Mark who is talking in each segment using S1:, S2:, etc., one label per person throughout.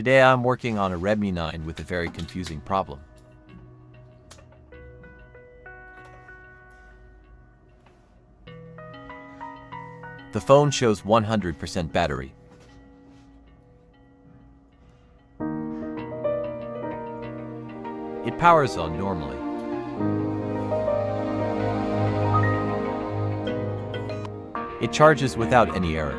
S1: Today I'm working on a Redmi 9 with a very confusing problem. The phone shows 100% battery. It powers on normally. It charges without any error.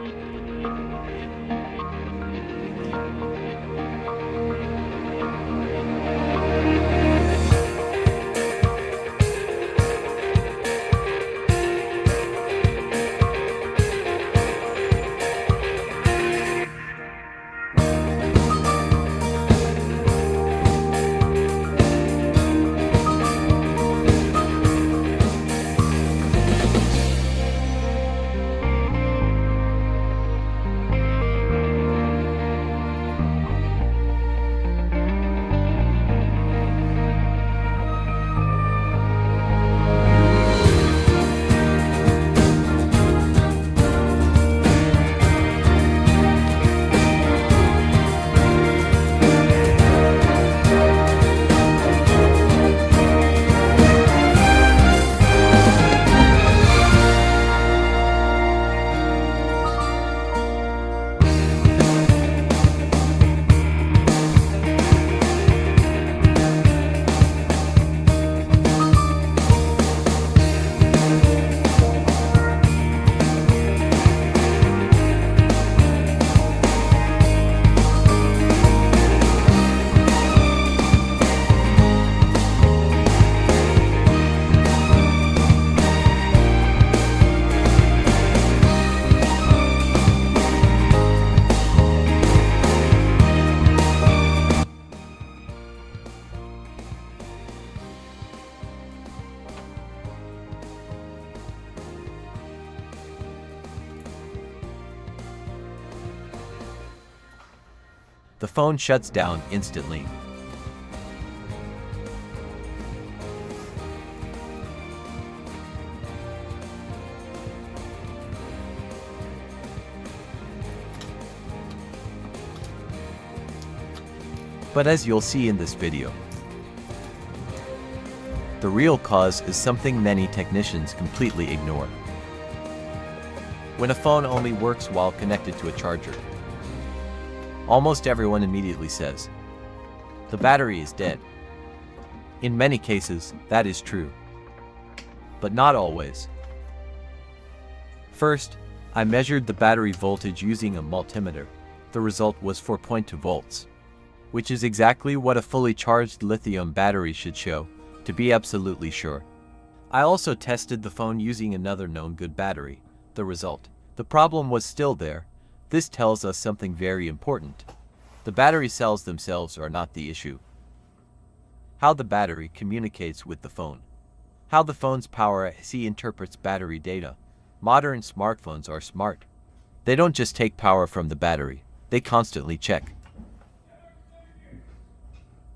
S1: The phone shuts down instantly. But as you'll see in this video, the real cause is something many technicians completely ignore. When a phone only works while connected to a charger, almost everyone immediately says, "The battery is dead." In many cases, that is true, but not always. First, I measured the battery voltage using a multimeter. The result was 4.2 volts, which is exactly what a fully charged lithium battery should show, to be absolutely sure. I also tested the phone using another known good battery. The result, the problem was still there. This tells us something very important. The battery cells themselves are not the issue. How the battery communicates with the phone. How the phone's power IC interprets battery data. Modern smartphones are smart. They don't just take power from the battery, they constantly check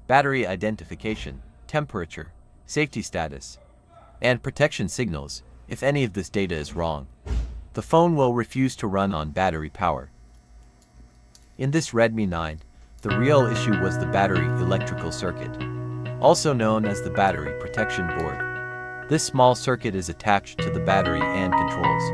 S1: battery identification, temperature, safety status, and protection signals. If any of this data is wrong, the phone will refuse to run on battery power. In this Redmi 9, the real issue was the battery electrical circuit, also known as the battery protection board. This small circuit is attached to the battery and controls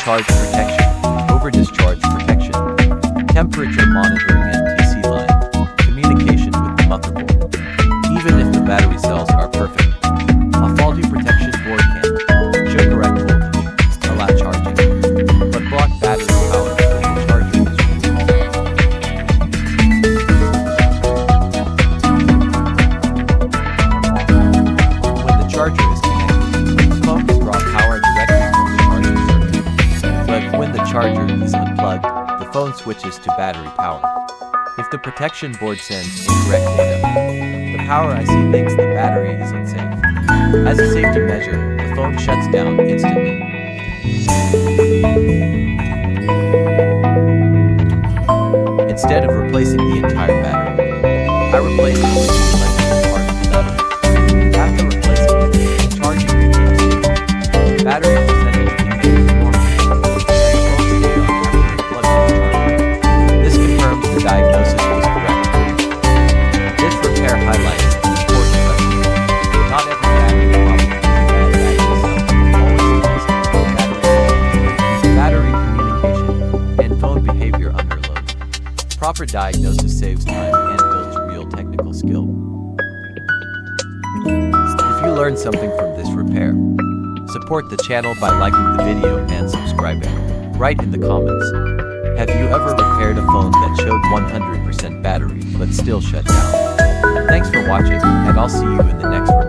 S2: Charge protection, over-discharge protection, temperature monitoring and TC line, communication with the motherboard. Even if the battery cells are perfect, a faulty protection board can show correct voltage, allow charging, but block battery power when the charger is removed. When the charger is connected, the phone can draw power directly from the charging circuit. But when the charger is unplugged, the phone switches to battery power. If the protection board sends incorrect data, the power IC thinks the battery is unsafe. As a safety measure, the phone shuts down instantly. Instead of replacing the entire battery, I replaced the electrical part of the battery. After replacing it, the charging became stable. Battery percentage became normal, and the phone stayed on after plugging the charger. This confirms the diagnosis was correct. This repair highlights an important lesson. Not every battery problem is a bad diagnosis. Always test battery communication, and phone behavior under load. Proper diagnosis saves time and builds real technical skill. If you learned something from this repair, support the channel by liking the video and subscribing. Write in the comments. Have you ever repaired a phone that showed 100% battery but still shut down? Thanks for watching, and I'll see you in the next repair.